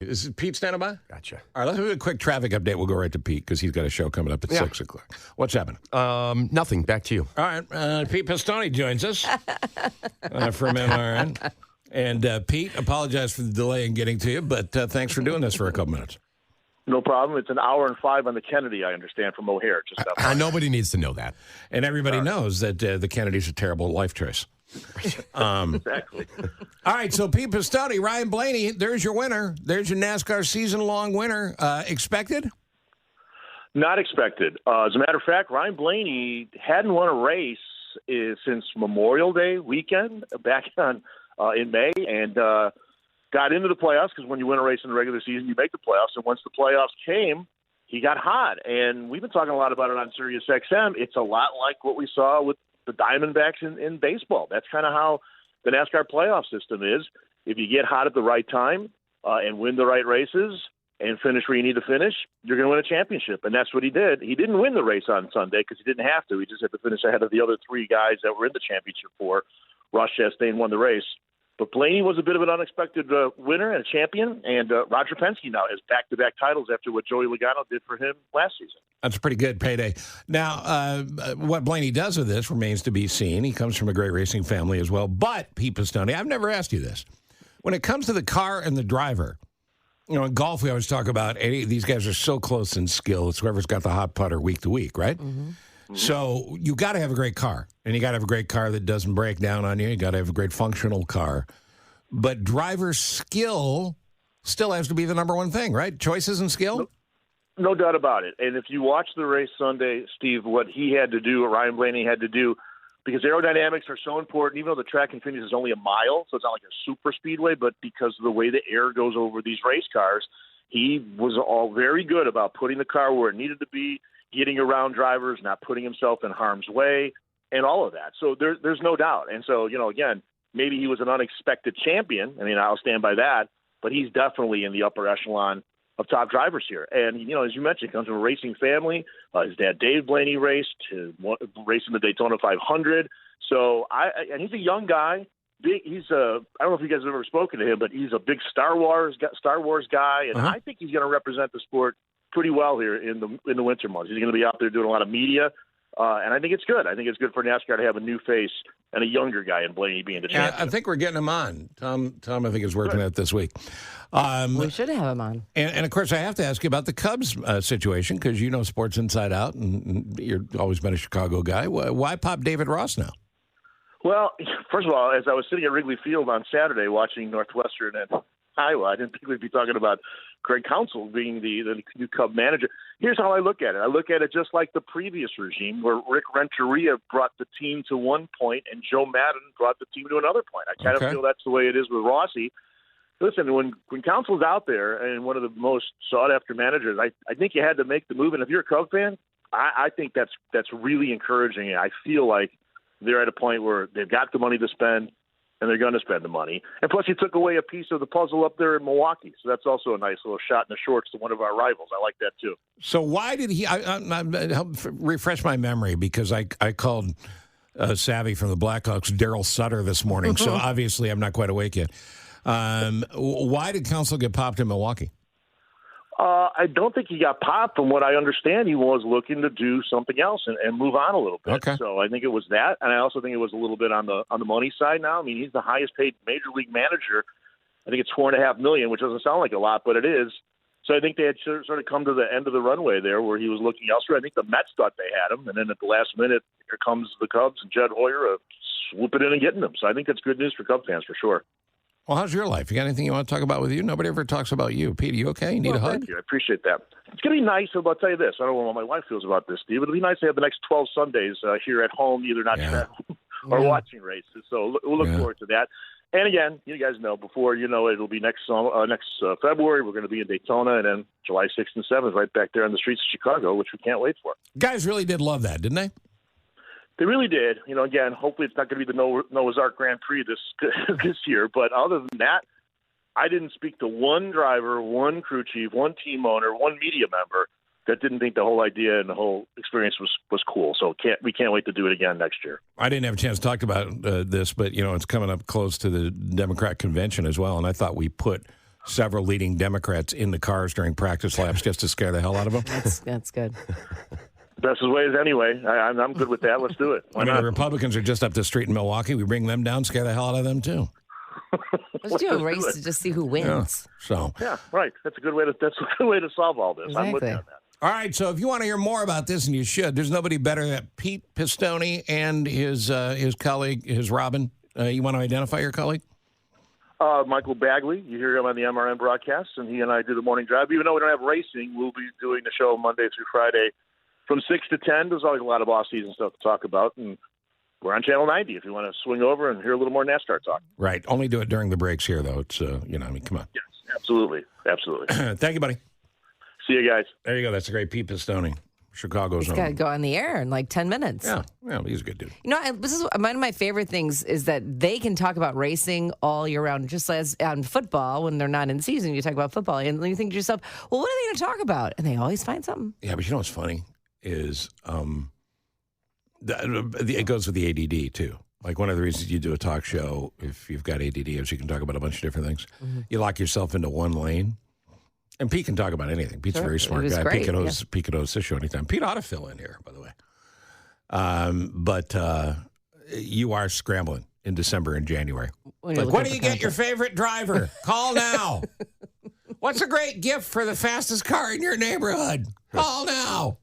Is Pete standing by? Gotcha. All right, let's do a quick traffic update. We'll go right to Pete because he's got a show coming up at 6 o'clock. What's happening? Nothing. Back to you. All right, Pete Pistone joins us from MRN. And Pete, apologize for the delay in getting to you, but thanks for doing this for a couple minutes. No problem. It's an hour and 5 on the Kennedy, I understand, from O'Hare. Nobody needs to know that. And everybody knows that the Kennedy's a terrible life choice. Exactly. All right, so Pete Pistone, Ryan Blaney, there's your winner. There's your NASCAR season-long winner. Expected? Not expected. As a matter of fact, Ryan Blaney hadn't won a race since Memorial Day weekend back in May, and got into the playoffs because when you win a race in the regular season, you make the playoffs. And once the playoffs came, he got hot. And we've been talking a lot about it on Sirius XM. It's a lot like what we saw with the Diamondbacks in baseball. That's kind of how the NASCAR playoff system is. If you get hot at the right time and win the right races and finish where you need to finish, you're going to win a championship. And that's what he did. He didn't win the race on Sunday because he didn't have to. He just had to finish ahead of the other three guys that were in the championship four. Ross Chastain won the race. But Blaney was a bit of an unexpected winner and a champion, and Roger Penske now has back-to-back titles after what Joey Logano did for him last season. That's a pretty good payday. Now, what Blaney does with this remains to be seen. He comes from a great racing family as well. But, Pete Pistone, I've never asked you this. When it comes to the car and the driver, in golf we always talk about these guys are so close in skill. It's whoever's got the hot putter week to week, right? Mm-hmm. So you got to have a great car, and you got to have a great car that doesn't break down on you. You got to have a great functional car. But driver skill still has to be the number one thing, right? Choices and skill? No doubt about it. And if you watch the race Sunday, Steve, what he had to do, what Ryan Blaney had to do, because aerodynamics are so important, even though the track and finish is only a mile, so it's not like a super speedway, but because of the way the air goes over these race cars, he was all very good about putting the car where it needed to be, getting around drivers, not putting himself in harm's way, and all of that. So there's no doubt. And so, again, maybe he was an unexpected champion. I mean, I'll stand by that. But he's definitely in the upper echelon of top drivers here. And, as you mentioned, he comes from a racing family. His dad, Dave Blaney, raced in the Daytona 500. So, and he's a young guy. He's I don't know if you guys have ever spoken to him, but he's a big Star Wars guy. And I think he's going to represent the sport pretty well here in the winter months. He's going to be out there doing a lot of media. And I think it's good. I think it's good for NASCAR to have a new face and a younger guy in Blaney being the champion. I think we're getting him on. Tom, I think, is working it this week. We should have him on. And, of course, I have to ask you about the Cubs situation because you know sports inside out, and you've always been a Chicago guy. Why pop David Ross now? Well, first of all, as I was sitting at Wrigley Field on Saturday watching Northwestern and Iowa, I didn't think we'd be talking about Greg Counsell being the new Cub manager. Here's how I look at it. I look at it just like the previous regime where Rick Renteria brought the team to one point and Joe Madden brought the team to another point. I kind of feel that's the way it is with Rossi. Listen, when Counsell's out there and one of the most sought-after managers, I think you had to make the move. And if you're a Cub fan, I think that's really encouraging. I feel like they're at a point where they've got the money to spend, and they're going to spend the money. And plus, he took away a piece of the puzzle up there in Milwaukee. So that's also a nice little shot in the shorts to one of our rivals. I like that, too. So why did he help refresh my memory, because I called Savvy from the Blackhawks, Darryl Sutter, this morning. So obviously I'm not quite awake yet. Why did Counsell get popped in Milwaukee? I don't think he got popped. From what I understand, he was looking to do something else and move on a little bit. Okay. So I think it was that, and I also think it was a little bit on the money side now. I mean, he's the highest paid major league manager. I think it's $4.5 million, which doesn't sound like a lot, but it is. So I think they had sort of come to the end of the runway there where he was looking elsewhere. I think the Mets thought they had him, and then at the last minute, here comes the Cubs and Jed Hoyer swooping in and getting him. So I think that's good news for Cub fans for sure. Well, how's your life? You got anything you want to talk about with you? Nobody ever talks about you. Pete, are you okay? You need a hug? Thank you. I appreciate that. It's going to be nice. I'll tell you this. I don't know what my wife feels about this, Steve. It'll be nice to have the next 12 Sundays here at home, either not traveling or watching races. So we'll look forward to that. And again, you guys know, before you know it, it'll be next February. We're going to be in Daytona, and then July 6th and 7th right back there on the streets of Chicago, which we can't wait for. Guys really did love that, didn't they? They really did. Again, hopefully it's not going to be the Noah's Ark Grand Prix this year. But other than that, I didn't speak to one driver, one crew chief, one team owner, one media member that didn't think the whole idea and the whole experience was cool. So we can't wait to do it again next year. I didn't have a chance to talk about this, but it's coming up close to the Democrat convention as well, and I thought we put several leading Democrats in the cars during practice laps just to scare the hell out of them. That's good. Best as ways anyway. I'm good with that. Let's do it. Why I mean, not? the Republicans are just up the street in Milwaukee. We bring them down, scare the hell out of them too. Let's do a race to just see who wins. Yeah, right. That's a good way to solve all this. Exactly. I'm with you on that. All right, so if you want to hear more about this, and you should, there's nobody better than Pete Pistone and his colleague, his Robin. You want to identify your colleague? Michael Bagley. You hear him on the MRN broadcast, and he and I do the morning drive. Even though we don't have racing, we'll be doing the show Monday through Friday from 6 to 10. There's always a lot of off-season stuff to talk about, and we're on Channel 90 if you want to swing over and hear a little more NASCAR talk. Right. Only do it during the breaks here, though. It's, come on. Yes, absolutely. Thank you, buddy. See you guys. There you go. That's a great Pete Pistone. Chicago's He's got to go on the air in like 10 minutes. Yeah, he's a good dude. You know, this is one of my favorite things is that they can talk about racing all year round, just as on football when they're not in season. You talk about football, and you think to yourself, well, what are they going to talk about? And they always find something. Yeah, but you know what's funny is it goes with the ADD, too. Like one of the reasons you do a talk show, if you've got ADD, is you can talk about a bunch of different things. Mm-hmm. You lock yourself into one lane. And Pete can talk about anything. Pete's a very smart guy. Great, Pete could host this show anytime. Pete ought to fill in here, by the way. But you are scrambling in December and January. Like, when do you get your favorite driver? Call now. What's a great gift for the fastest car in your neighborhood? Call now.